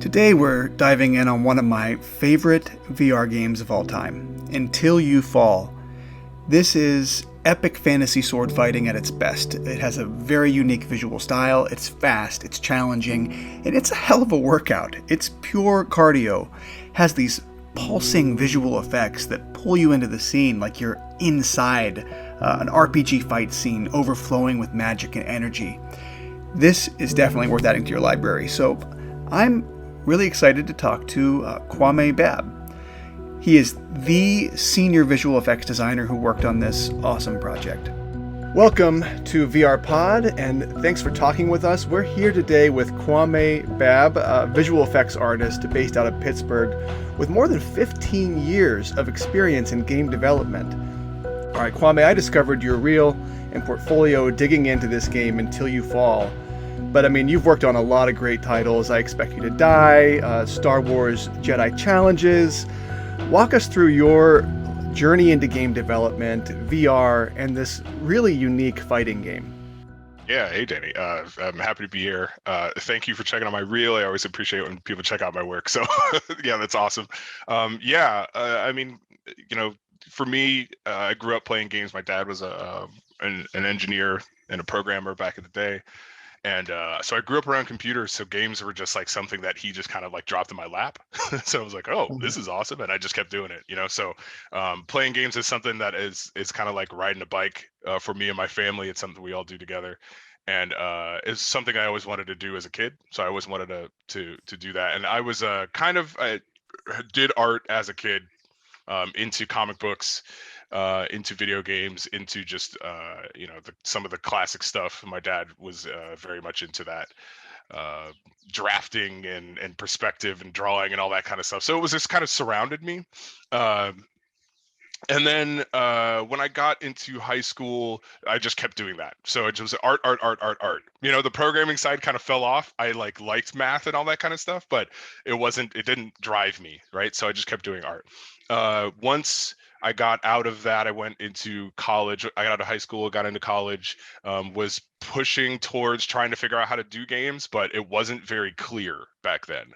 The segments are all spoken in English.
Today we're diving in on one of my favorite VR games of all time, Until You Fall. This is epic fantasy sword fighting at its best. It has a very unique visual style, it's fast, it's challenging, and it's a hell of a workout. It's pure cardio. Has these pulsing visual effects that pull you into the scene like you're inside an RPG fight scene overflowing with magic and energy. This is definitely worth adding to your library, so I'm really excited to talk to Kwamé Babb. He is the senior visual effects designer who worked on this awesome project. Welcome to VR Pod, and thanks for talking with us. We're here today with Kwamé Babb, a visual effects artist based out of Pittsburgh with more than 15 years of experience in game development. All right, Kwamé, I discovered your reel and portfolio digging into this game Until You Fall. But I mean, you've worked on a lot of great titles. I Expect You to Die, Star Wars Jedi Challenges. Walk us through your journey into game development, VR, and this really unique fighting game. Yeah, hey Danny. I'm happy to be here. Thank you for checking out my reel. I always appreciate when people check out my work. So yeah, that's awesome. I mean, for me, I grew up playing games. My dad was an engineer and a programmer back in the day. And so I grew up around computers, so games were just like something that he just kind of like dropped in my lap. So I was like, oh, this is awesome. And I just kept doing it. So playing games is something that is kind of like riding a bike for me and my family. It's something we all do together. And it's something I always wanted to do as a kid. So I always wanted to do that. And I was I did art as a kid, into comic books, into video games, into just some of the classic stuff. My dad was very much into that, drafting and perspective and drawing and all that kind of stuff. So it was just kind of surrounded me. And then when I got into high school, I just kept doing that. So it was art, art, art, art, art. The programming side kind of fell off. I liked math and all that kind of stuff, but it didn't drive me, right? So I just kept doing art. Once I got out of that, I went into college. I got out of high school, got into college, was pushing towards trying to figure out how to do games, but it wasn't very clear back then.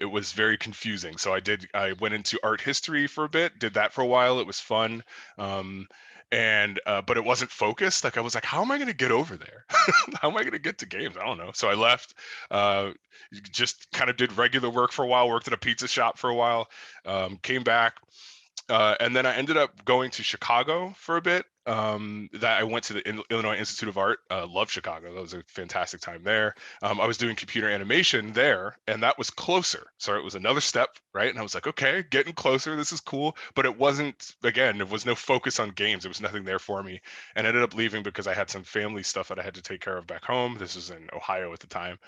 It was very confusing. So I went into art history for a bit, did that for a while. It was fun. But it wasn't focused. Like I was like, how am I going to get over there? How am I going to get to games? I don't know. So I left, just kind of did regular work for a while, worked at a pizza shop for a while, came back. And then I ended up going to Chicago for a bit. That I went to the Illinois Institute of Art. Love Chicago. That was a fantastic time there. I was doing computer animation there, and that was closer. So it was another step, right? And I was like, okay, getting closer. This is cool. But it wasn't, again, there was no focus on games. There was nothing there for me. And I ended up leaving because I had some family stuff that I had to take care of back home. This was in Ohio at the time.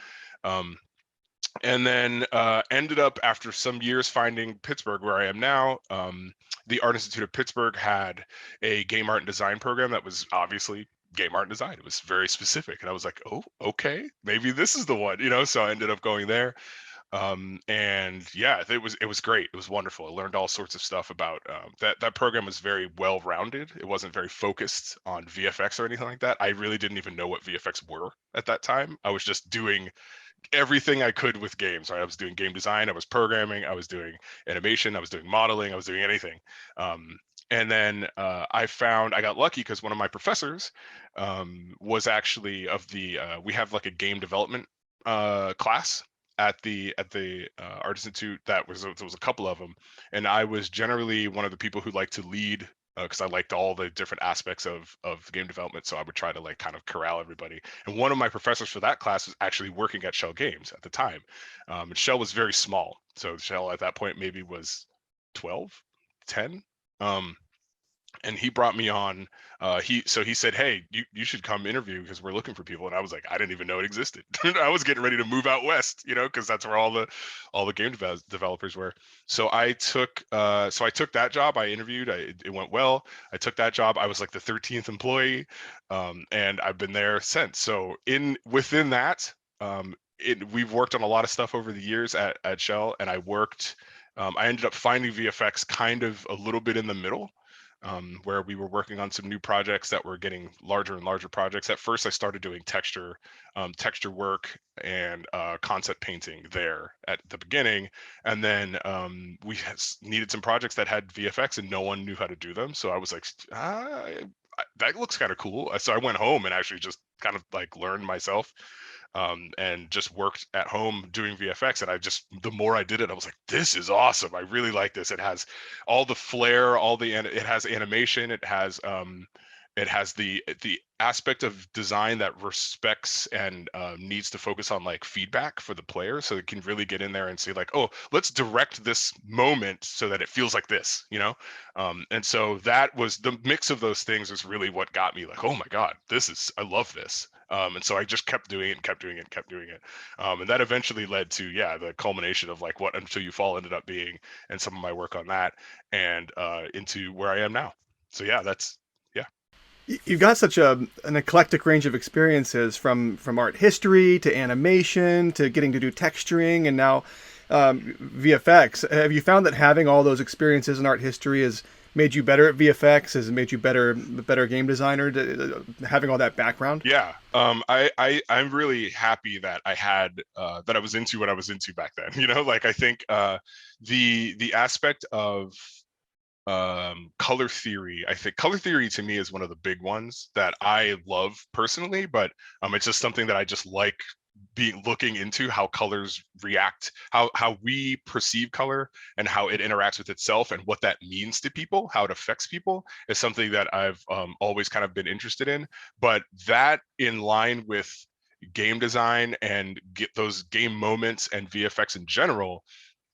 And then ended up after some years finding Pittsburgh, where I am now. The Art Institute of Pittsburgh had a game art and design program that was obviously game art and design. It was very specific, and I was like, oh, okay, maybe this is the one, So I ended up going there, and yeah, it was great. It was wonderful. I learned all sorts of stuff about that program was very well rounded. It wasn't very focused on VFX or anything like that. I really didn't even know what VFX were at that time. I was just doing everything I could with games, right? I was doing game design, I was programming, I was doing animation, I was doing modeling, I was doing anything. And then I got lucky because one of my professors was actually we have like a game development class at the Art Institute. There was a couple of them, and I was generally one of the people who liked to lead, because I liked all the different aspects of game development. So I would try to like kind of corral everybody. And one of my professors for that class was actually working at Shell Games at the time. And Shell was very small. So Shell at that point maybe was 12, 10. And he brought me on. He said, hey, you should come interview because we're looking for people. And I was like, I didn't even know it existed. I was getting ready to move out west, because that's where all the game developers were. So I took that job. I interviewed. It went well. I took that job. I was like the 13th employee, and I've been there since. So within that, we've worked on a lot of stuff over the years at Shell, and I ended up finding VFX kind of a little bit in the middle. where we were working on some new projects that were getting larger and larger projects. At first, I started doing texture work and concept painting there at the beginning, and then needed some projects that had VFX, and no one knew how to do them. So I was like, that looks kind of cool. So I went home and actually just kind of like learned myself, and just worked at home doing VFX. And the more I did it, I was like, this is awesome. I really like this. It has all the flair, it has animation. It has the aspect of design that respects and needs to focus on like feedback for the player, so it can really get in there and say like, oh, let's direct this moment so that it feels like this, you know. And so that was the mix of those things is really what got me like, oh my god, I love this. And so I just kept doing it and kept doing it and kept doing it. And that eventually led to, the culmination of like what Until You Fall ended up being, and some of my work on that, and into where I am now. So yeah, that's, yeah. You've got such an eclectic range of experiences from art history to animation to getting to do texturing and now VFX. Have you found that having all those experiences in art history has made you better at VFX? Has it made you better game designer having all that background? Yeah. I'm really happy that I was into what I was into back then. You know, like I think the aspect of color theory, I think color theory to me is one of the big ones that I love personally, but it's just something that I just like looking into, how colors react, how we perceive color and how it interacts with itself and what that means to people, how it affects people, is something that I've always kind of been interested in. But that in line with game design and get those game moments and VFX in general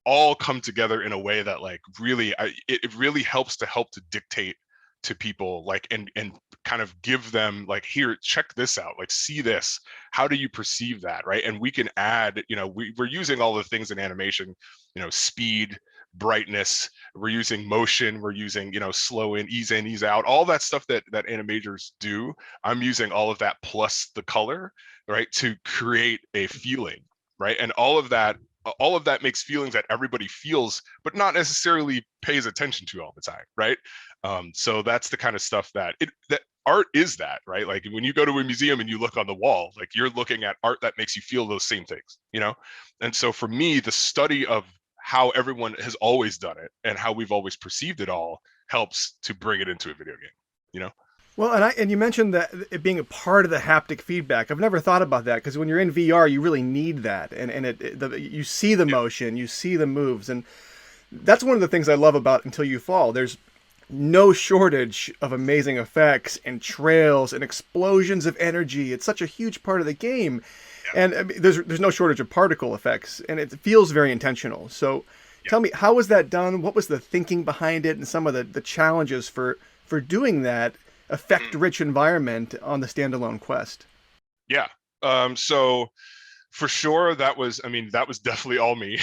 all come together in a way that like really it really helps to dictate to people, like, and kind of give them like, here, check this out, like, see this, how do you perceive that, right? And we can add, we're using all the things in animation, speed, brightness, we're using motion, we're using, slow in, ease out, all that stuff that animators do. I'm using all of that plus the color, right, to create a feeling, right? And all of that makes feelings that everybody feels, but not necessarily pays attention to all the time, right? So that's the kind of stuff that art is, that, right? Like when you go to a museum and you look on the wall, like you're looking at art that makes you feel those same things, And so for me, the study of how everyone has always done it and how we've always perceived it all helps to bring it into a video game. Well, and you mentioned that it being a part of the haptic feedback. I've never thought about that because when you're in VR, you really need that, and you see the motion, you see the moves, and that's one of the things I love about Until You Fall. There's no shortage of amazing effects and trails and explosions of energy. It's such a huge part of the game, and I mean, there's no shortage of particle effects, and it feels very intentional. So, tell me, how was that done? What was the thinking behind it, and some of the challenges for doing that effect-rich environment on the standalone Quest? Yeah. So for sure, that was definitely all me.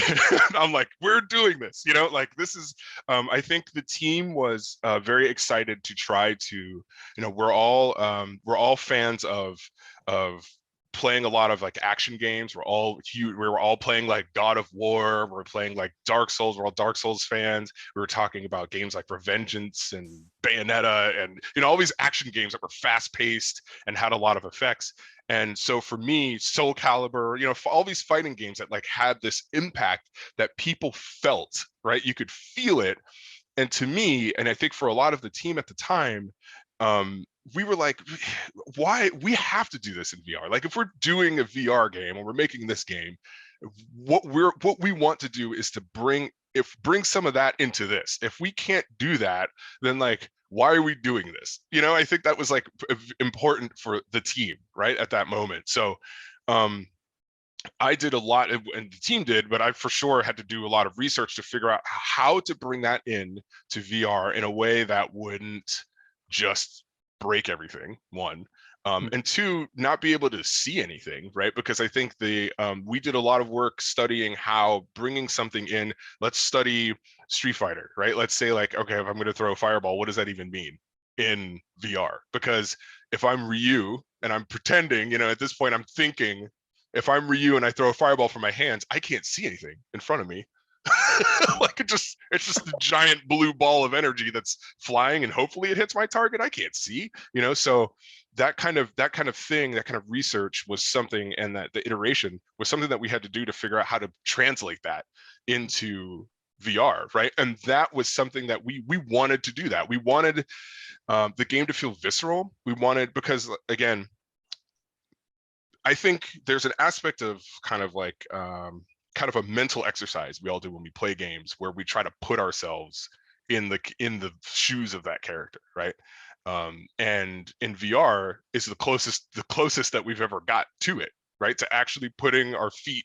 I'm like, we're doing this, like this is, I think the team was very excited to try to, we're all fans of playing a lot of like action games. We were all playing like God of War. We're playing like Dark Souls. We're all Dark Souls fans. We were talking about games like Revengeance and Bayonetta, and all these action games that were fast paced and had a lot of effects. And so for me, Soul Calibur, all these fighting games that like had this impact that people felt, right? You could feel it. And to me, and I think for a lot of the team at the time, we were like, why we have to do this in VR? Like if we're doing a VR game or we're making this game, what we want to do is to bring some of that into this. If we can't do that, then like, why are we doing this? I think that was like important for the team, right, at that moment. So I did a lot, and the team did, but I for sure had to do a lot of research to figure out how to bring that in to VR in a way that wouldn't just break everything, one, and two, not be able to see anything, right? Because I think we did a lot of work studying how bringing something in. Let's study Street Fighter, right? Let's say like, okay, if I'm going to throw a fireball, what does that even mean in VR? Because if I'm Ryu and I'm pretending, at this point I'm thinking, if I'm Ryu and I throw a fireball from my hands, I can't see anything in front of me. Like it's just a giant blue ball of energy that's flying, and hopefully it hits my target. I can't see, so that kind of thing, that kind of research was something, and that the iteration was something that we had to do to figure out how to translate that into VR, right? And that was something that we wanted to do. That we wanted the game to feel visceral. We wanted, because again, I think there's an aspect of kind of like kind of a mental exercise we all do when we play games, where we try to put ourselves in the shoes of that character, right? And in VR is the closest that we've ever got to it, right? To actually putting our feet,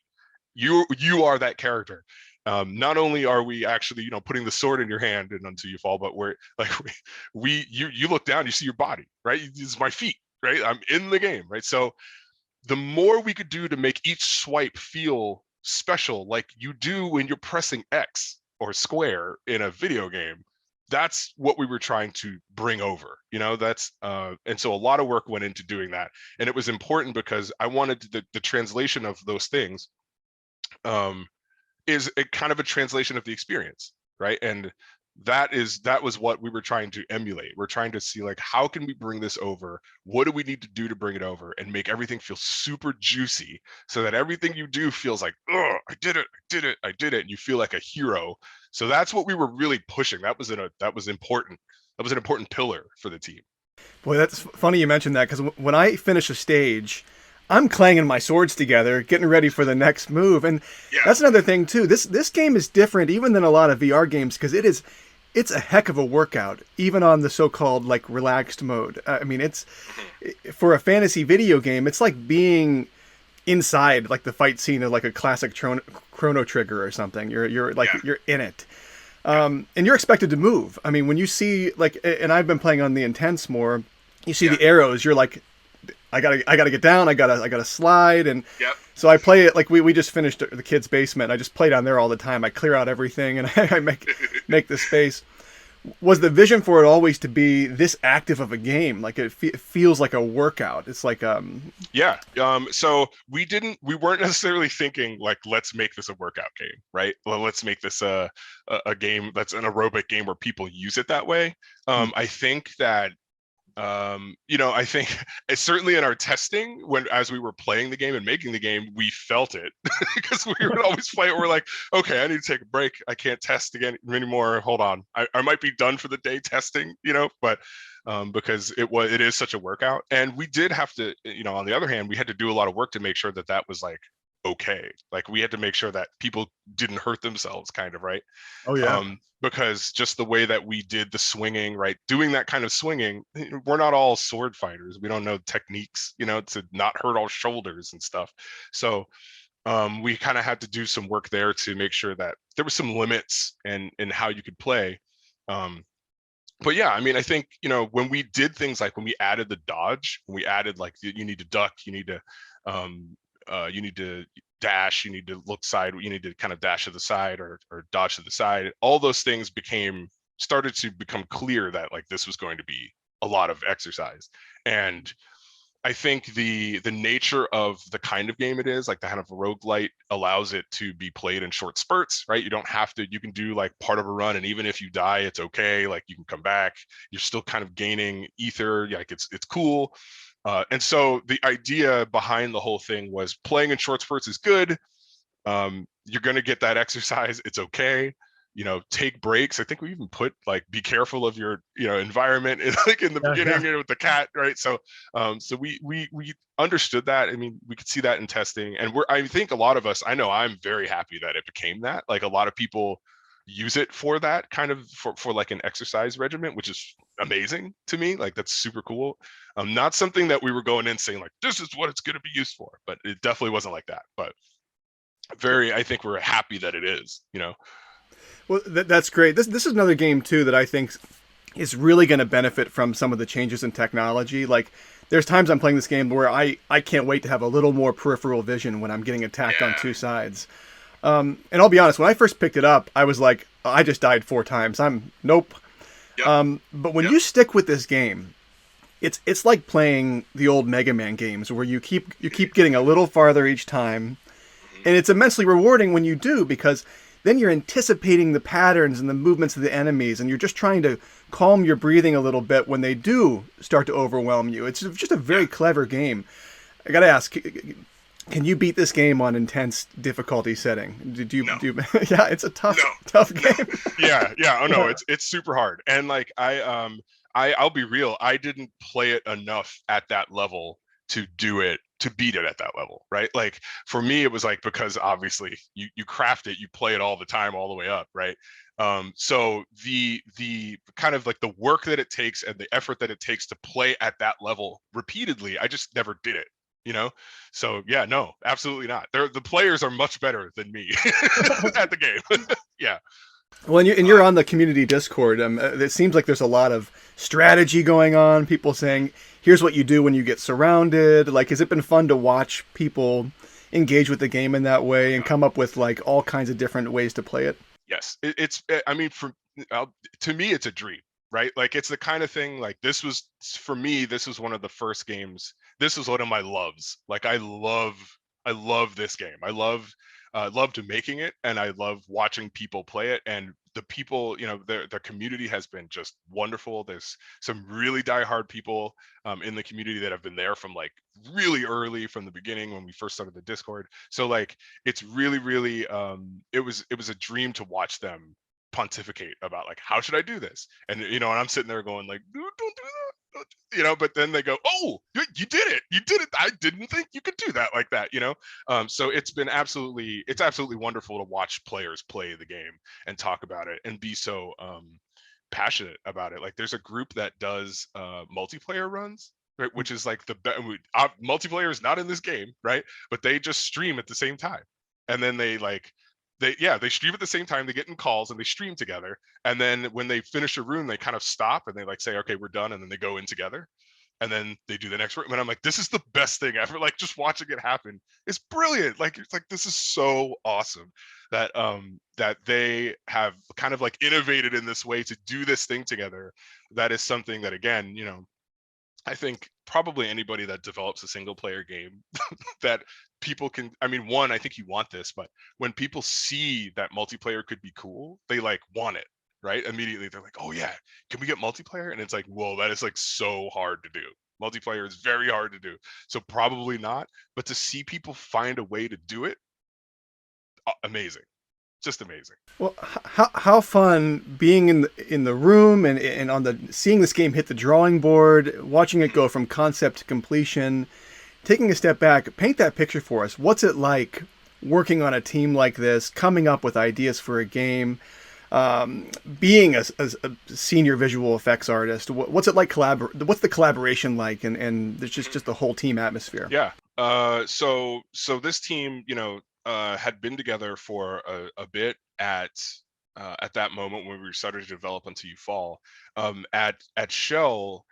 you are that character. Not only are we actually, putting the sword in your hand and until you fall, but we're like, you look down, you see your body, right? This is my feet, right? I'm in the game, right? So the more we could do to make each swipe feel special, like you do when you're pressing X or square in a video game, that's what we were trying to bring over, that's and so a lot of work went into doing that. And it was important because I wanted the translation of those things is a kind of a translation of the experience, right? And that was what we were trying to emulate. We're trying to see, like, how can we bring this over? What do we need to do to bring it over and make everything feel super juicy, so that everything you do feels like, oh, I did it, and you feel like a hero. So that's what we were really pushing. That was important. That was an important pillar for the team. Boy, that's funny you mentioned that, because when I finish a stage, I'm clanging my swords together, getting ready for the next move. And Yeah. That's another thing too. This game is different even than a lot of VR games, because it's a heck of a workout, even on the so-called like relaxed mode. I mean, it's for a fantasy video game, it's like being inside like the fight scene of like a classic Chrono Trigger or something. You're like, Yeah. you're in it. And you're expected to move. I mean, when you see, like, and I've been playing on the intense more, you see the arrows, you're like, I gotta get down, I gotta slide. And Yep. so I play it like we just finished the kid's basement. I just play down there all the time. I clear out everything and I make the space. Was the vision for it always to be this active of a game? Like it feels like a workout. It's like Yeah. So we weren't necessarily thinking like, let's make this a workout game, right? Well, let's make this a game that's an aerobic game where people use it that way. I think that I think it's certainly in our testing, as we were playing the game and making the game, we felt it because we would always play it. We're like, okay, I need to take a break. I can't test again anymore. Hold on. I might be done for the day testing, but because it is such a workout. And we did have to, on the other hand, we had to do a lot of work to make sure that was like, okay. Like we had to make sure that people didn't hurt themselves, kind of, right? oh yeah. Because just the way that we did the swinging, right? Doing that kind of swinging, we're not all sword fighters. We don't know techniques, to not hurt our shoulders and stuff. So we kind of had to do some work there to make sure that there were some limits in how you could play. But yeah, I mean, I think, when we did things like when we added the dodge, when we added like you need to duck, you need to dash, you need to look side, you need to kind of dash to the side or dodge to the side. All those things started to become clear that like this was going to be a lot of exercise. And I think the nature of the kind of game it is, like the kind of roguelite, allows it to be played in short spurts, right? You don't have to, you can do like part of a run, and even if you die, it's okay. Like you can come back. You're still kind of gaining ether. Like it's cool. And so the idea behind the whole thing was playing in short spurts is good. You're going to get that exercise. It's okay. Take breaks. I think we even put like, be careful of your, environment like in the beginning with the cat, right? So, so we understood that. I mean, we could see that in testing, and I think a lot of us, I know I'm very happy that it became that. Like a lot of people use it for that kind of for like an exercise regimen, which is amazing to me. Like that's super cool. Not something that we were going in saying like, this is what it's going to be used for, but it definitely wasn't like that. But I think we're happy that it is, Well, that's great. This is another game too that I think is really going to benefit from some of the changes in technology. Like there's times I'm playing this game where I can't wait to have a little more peripheral vision when I'm getting attacked on two sides. And I'll be honest, when I first picked it up, I was like, I just died 4 times. Nope. Yep. But when you stick with this game, it's like playing the old Mega Man games where you keep getting a little farther each time, and it's immensely rewarding when you do, because then you're anticipating the patterns and the movements of the enemies, and you're just trying to calm your breathing a little bit when they do start to overwhelm you. It's just a very Yeah. clever game. I gotta ask, can you beat this game on intense difficulty setting? Did you No. do? Yeah, it's a No. tough No. game. Yeah. Yeah. Oh no, Yeah. it's super hard. And like I'll be real, I didn't play it enough at that level to do it, to beat it at that level, right? Like for me it was like, because obviously you craft it, you play it all the time all the way up, right? So the kind of like the work that it takes and the effort that it takes to play at that level repeatedly, I just never did it, you know. So yeah, no, absolutely not. The players are much better than me at the game. Yeah. Well, and you're on the community Discord. It seems like there's a lot of strategy going on. People saying, "Here's what you do when you get surrounded." Like, has it been fun to watch people engage with the game in that way and come up with like all kinds of different ways to play it? Yes, I mean, to me, it's a dream, right? Like it's the kind of thing. Like this was for me. This was one of the first games. This was one of my loves. Like I love this game. Loved making it, and I love watching people play it. And the people, you know, the community has been just wonderful. There's some really diehard people in the community that have been there from like really early, from the beginning when we first started the Discord. So like it's really really it was a dream to watch them pontificate about like, how should I do this, and you know, and I'm sitting there going like, don't do that, you know, but then they go, oh, you did it, I didn't think you could do that like that, you know. So it's absolutely wonderful to watch players play the game and talk about it and be so passionate about it. Like there's a group that does multiplayer runs, right, which is like multiplayer is not in this game, right, but they just stream at the same time, and then they stream at the same time, they get in calls and they stream together, and then when they finish a room they kind of stop and they like say, okay, we're done, and then they go in together and then they do the next room, and I'm like, this is the best thing ever. Like just watching it happen is brilliant. Like it's like, this is so awesome that they have kind of like innovated in this way to do this thing together. That is something that, again, you know, I think probably anybody that develops a single player game that people can, I mean, one, I think you want this, but when people see that multiplayer could be cool, they like want it, right? Immediately they're like, oh yeah, can we get multiplayer? And it's like, whoa, that is like so hard to do. Multiplayer is very hard to do. So probably not, but to see people find a way to do it, amazing. Just amazing. Well, how fun being in the room and on the seeing this game hit the drawing board, watching it go from concept to completion. Taking a step back, paint that picture for us. What's it like working on a team like this, coming up with ideas for a game, being a senior visual effects artist? What's it like What's the collaboration like, and there's just the whole team atmosphere? Yeah. So this team, you know, had been together for a bit at that moment when we started to develop Until You Fall. At Shell,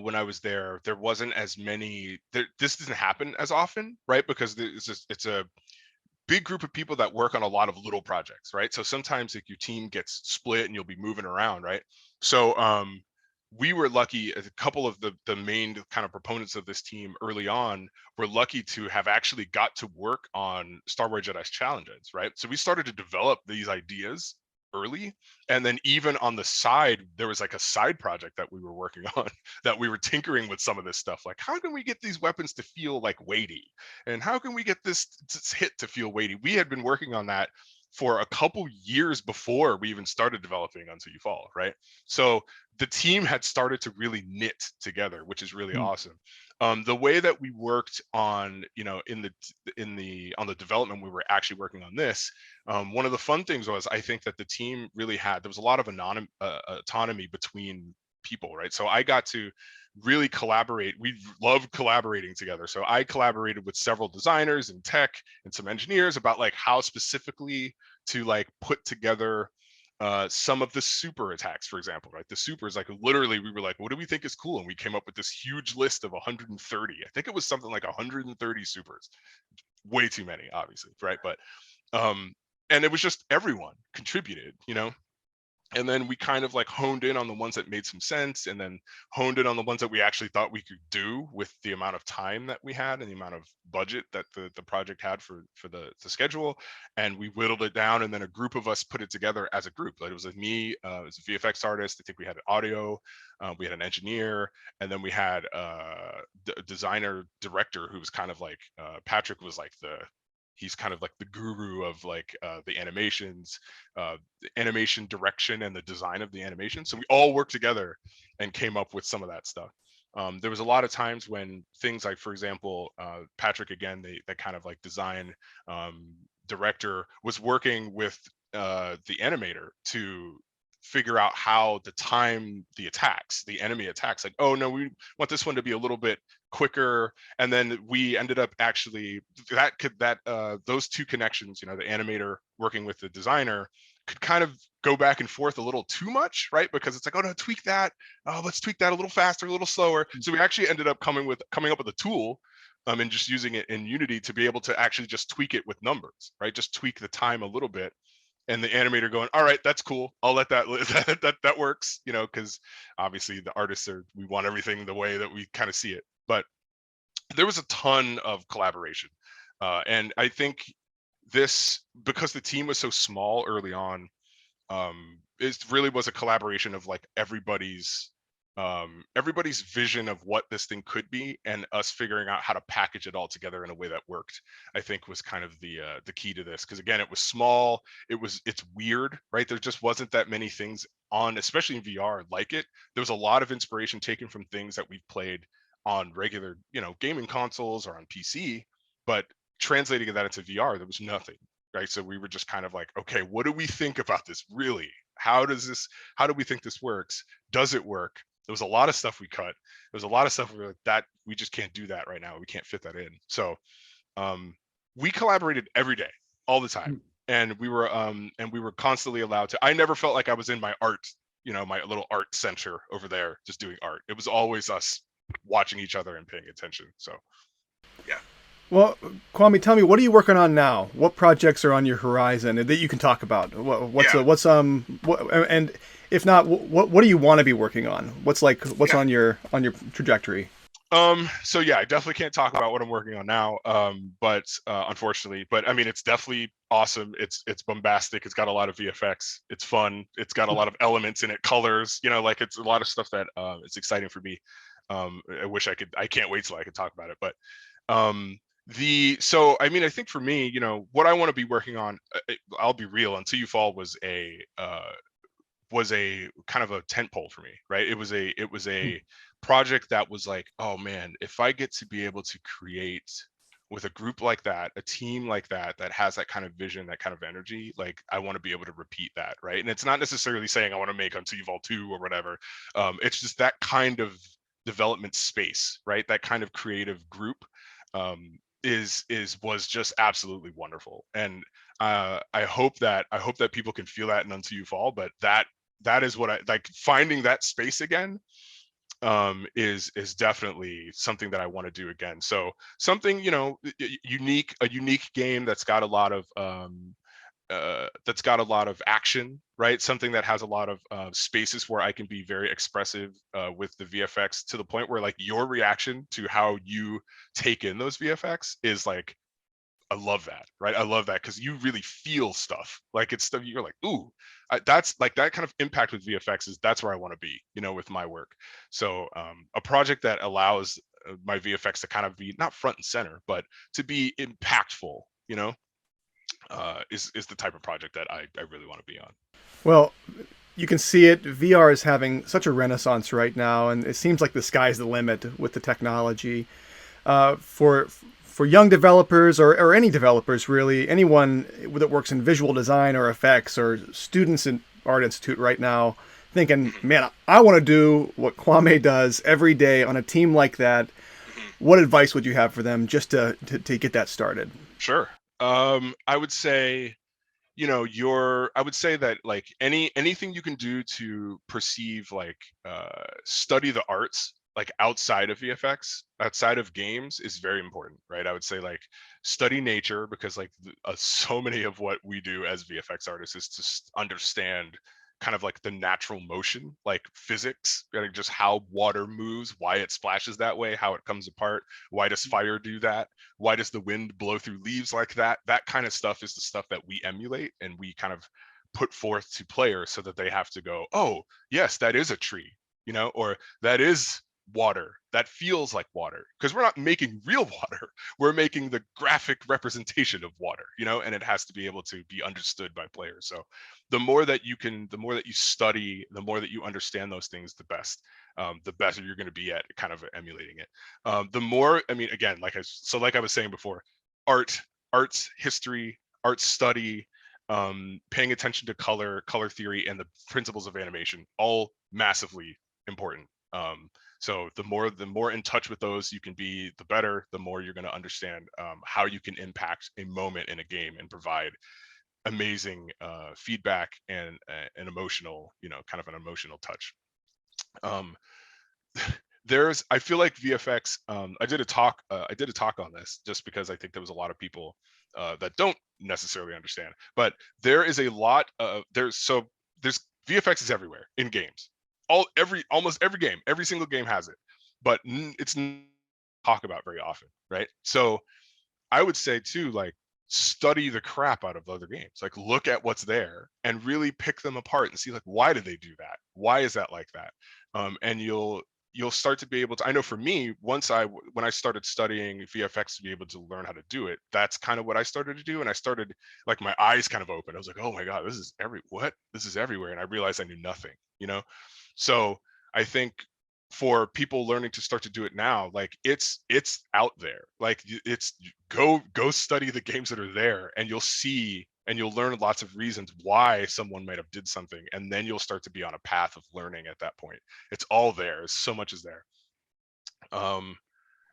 when I was there, there wasn't as many. This doesn't happen as often, right? Because it's a big group of people that work on a lot of little projects, right? So sometimes like your team gets split and you'll be moving around, right? So we were lucky, a couple of the main kind of proponents of this team early on were lucky to have actually got to work on Star Wars Jedi's challenges, right? So we started to develop these ideas early, and then even on the side there was like a side project that we were working on that we were tinkering with some of this stuff, like how can we get these weapons to feel like weighty, and how can we get this hit to feel weighty. We had been working on that for a couple years before we even started developing Until You Fall, right? So the team had started to really knit together, which is really Hmm. awesome. The way that we worked on, you know, in the on the development, we were actually working on this. One of the fun things was, I think that the team really there was a lot of autonomy between people, right? So I got to really collaborate. We love collaborating together. So I collaborated with several designers and tech and some engineers about like how specifically to like put together some of the super attacks, for example, right? The supers, like literally we were like, what do we think is cool? And we came up with this huge list of 130. I think it was something like 130 supers. Way too many, obviously, right? But and it was just everyone contributed, you know. And then we kind of like honed in on the ones that made some sense, and then honed in on the ones that we actually thought we could do with the amount of time that we had and the amount of budget that the project had for the schedule. And we whittled it down, and then a group of us put it together as a group. Like, it was like me, as a VFX artist. I think we had an audio, we had an engineer, and then we had a designer director who was kind of like, Patrick was like he's kind of like the guru of like, the animations, the animation direction and the design of the animation. So we all worked together and came up with some of that stuff. There was a lot of times when things like, for example, Patrick, again, the kind of like design, director, was working with, the animator to figure out how to time the enemy attacks. Like, oh no, we want this one to be a little bit quicker. And then we ended up actually, those two connections, the animator working with the designer, could kind of go back and forth a little too much, right? Because it's like, oh no, tweak that. Oh, let's tweak that a little faster, a little slower. So we actually ended up coming up with a tool, and just using it in Unity to be able to actually just tweak it with numbers, right? Just tweak the time a little bit, and the animator going, all right, that's cool, I'll let that that works, because obviously the artists we want everything the way that we kind of see it. But there was a ton of collaboration, and I think this, because the team was so small early on, it really was a collaboration of like everybody's vision of what this thing could be, and us figuring out how to package it all together in a way that worked. I think was kind of the key to this, because again, it was small, it's weird, right? There just wasn't that many things on, especially in VR, like it. There was a lot of inspiration taken from things that we've played on regular, gaming consoles or on PC, but translating that into VR, there was nothing, right? So we were just kind of like, okay, what do we think about this really? How do we think this works? Does it work? There was a lot of stuff we cut. There was a lot of stuff we were like, that we just can't do that right now. We can't fit that in. So we collaborated every day, all the time. And we were constantly allowed to. I never felt like I was in my art, my little art center over there just doing art. It was always us watching each other and paying attention. So yeah. Well, Kwame, tell me, what are you working on now? What projects are on your horizon that you can talk about? Yeah. And if not, what do you want to be working on? What's Yeah. on your trajectory? So yeah, I definitely can't talk about what I'm working on now. But unfortunately, but I mean, it's definitely awesome. It's bombastic. It's got a lot of VFX. It's fun. It's got a lot of elements in it, colors. Like it's a lot of stuff that it's exciting for me. I can't wait till I can talk about it. But so I mean, I think for me, what I want to be working on, I'll be real. Until You Fall was a kind of a tent pole for me, right? It was a project that was like, oh man, if I get to be able to create with a group like that, a team like that has that kind of vision, that kind of energy, like I want to be able to repeat that, right? And it's not necessarily saying I want to make Until You Fall 2 or whatever. It's just that kind of development space, right? That kind of creative group, was just absolutely wonderful. And I hope that people can feel that in Until You Fall. But that is what I like, finding that space again, is definitely something that I want to do again. So something, a unique game that's got a lot of action, right? Something that has a lot of spaces where I can be very expressive with the VFX, to the point where like your reaction to how you take in those VFX is like, I love that, right? I love that because you really feel stuff. Like it's stuff you're like, ooh, that's like that kind of impact with VFX that's where I want to be, with my work. So a project that allows my VFX to kind of be not front and center, but to be impactful, is the type of project that I really want to be on. Well, you can see it. VR is having such a renaissance right now, and it seems like the sky's the limit with the technology. For young developers or any developers, really, anyone that works in visual design or effects, or students in Art Institute right now thinking, Mhm, man, I want to do what Kwame does every day on a team like that. mhm. What advice would you have for them just to get that started? Sure. I would say, I would say that like anything you can do to perceive, like study the arts, like outside of VFX, outside of games, is very important, right? I would say like study nature, because like so many of what we do as VFX artists is to understand kind of like the natural motion, like physics, like just how water moves, why it splashes that way, how it comes apart, why does fire do that, why does the wind blow through leaves like that. That kind of stuff is the stuff that we emulate and we kind of put forth to players so that they have to go, oh yes, that is a tree, or that is water, that feels like water, because we're not making real water, we're making the graphic representation of water, and it has to be able to be understood by players. So the more that you study, the more that you understand those things, the better you're going to be at kind of emulating it. The more, I mean, again, like I was saying before, arts history, art study, paying attention to color theory, and the principles of animation, all massively important. So the more in touch with those you can be, the better. The more you're going to understand how you can impact a moment in a game and provide amazing feedback and an emotional, kind of an emotional touch. I feel like VFX. I did a talk on this just because I think there was a lot of people that don't necessarily understand. But there is a lot of there's VFX is everywhere in games. Almost every game, every single game has it, but it's not talked about very often, right? So I would say too, like, study the crap out of other games. Like, look at what's there and really pick them apart and see, like, why did they do that? Why is that like that? And you'll start to be able to. I know for me, when I started studying VFX to be able to learn how to do it, that's kind of what I started to do. And I started, like, my eyes kind of open. I was like, oh my god, this is everywhere, and I realized I knew nothing. So I think for people learning to start to do it now, like, it's out there. Like, it's go study the games that are there, and you'll see and you'll learn lots of reasons why someone might have did something, and then you'll start to be on a path of learning at that point. It's all there. So much is there. And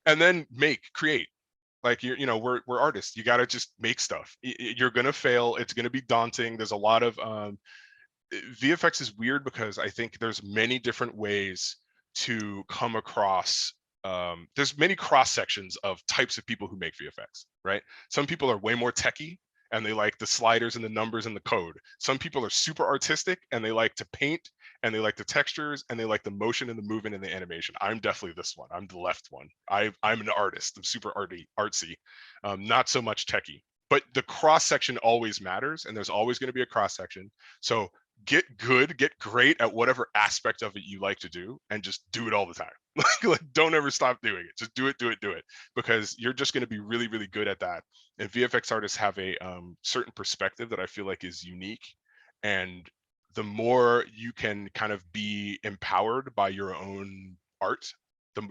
then create. Like, we're artists. You got to just make stuff. You're gonna fail. It's gonna be daunting. There's a lot of VFX is weird because I think there's many different ways to come across. There's many cross sections of types of people who make VFX, right? Some people are way more techie and they like the sliders and the numbers and the code. Some people are super artistic and they like to paint and they like the textures and they like the motion and the movement and the animation. I'm definitely this one. I'm the left one. I'm an artist. I'm super artsy, not so much techie. But the cross section always matters, and there's always going to be a cross section. So get great at whatever aspect of it you like to do, and just do it all the time. Like, don't ever stop doing it. Just do it, because you're just going to be really, really good at that. And VFX artists have a certain perspective that I feel like is unique. And the more you can kind of be empowered by your own art,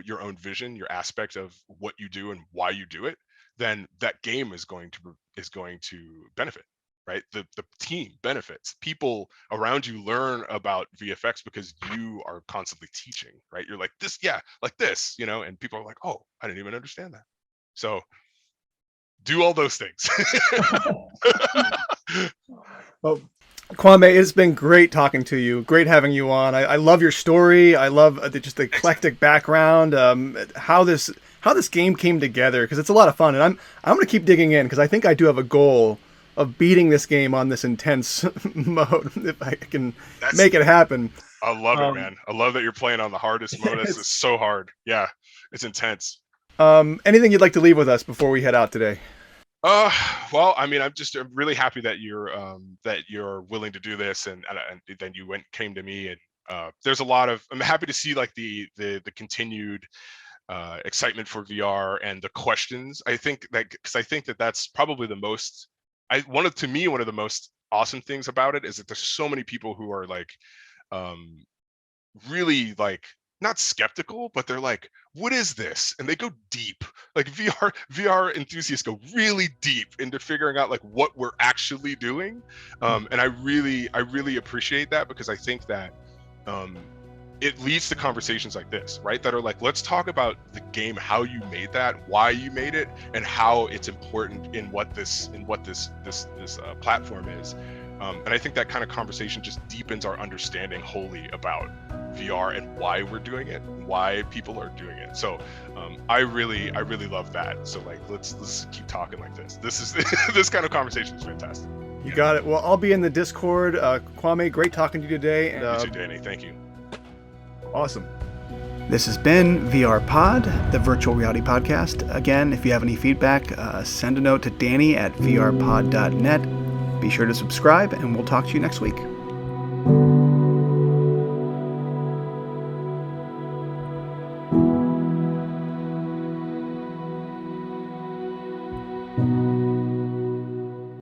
your own vision, your aspect of what you do and why you do it, then that game is going to benefit. Right? The team benefits. People around you learn about VFX because you are constantly teaching, right? You're like, this, yeah, like this, and people are like, oh, I didn't even understand that. So do all those things. Well, Kwamé, it's been great talking to you. Great having you on. I love your story. I love just the eclectic background, how this game came together, because it's a lot of fun. And I'm going to keep digging in, because I think I do have a goal of beating this game on this intense mode, if I can make it happen. I love it, man. I love that you're playing on the hardest mode. It's so hard. Yeah, it's intense. Anything you'd like to leave with us before we head out today? Well, I mean, I'm really happy that you're willing to do this, and then you came to me, and there's a lot of. I'm happy to see, like, the continued excitement for VR and the questions. I think that, because I think that that's probably the most. One of the most awesome things about it is that there's so many people who are, like, really, like, not skeptical, but they're like, what is this? And they go deep. Like, VR enthusiasts go really deep into figuring out, like, what we're actually doing. And I really appreciate that, because I think that it leads to conversations like this, right? That are like, let's talk about the game, how you made that, why you made it, and how it's important in what this platform is. And I think that kind of conversation just deepens our understanding wholly about VR and why we're doing it, why people are doing it. So I really love that. So, like, let's keep talking like this. This kind of conversation is fantastic. You got it. Well, I'll be in the Discord. Kwame, great talking to you today. You too, Danny. Thank you. Awesome. This has been VR Pod, the virtual reality podcast. Again, if you have any feedback, send a note to Danny at vrpod.net. Be sure to subscribe, and we'll talk to you next week.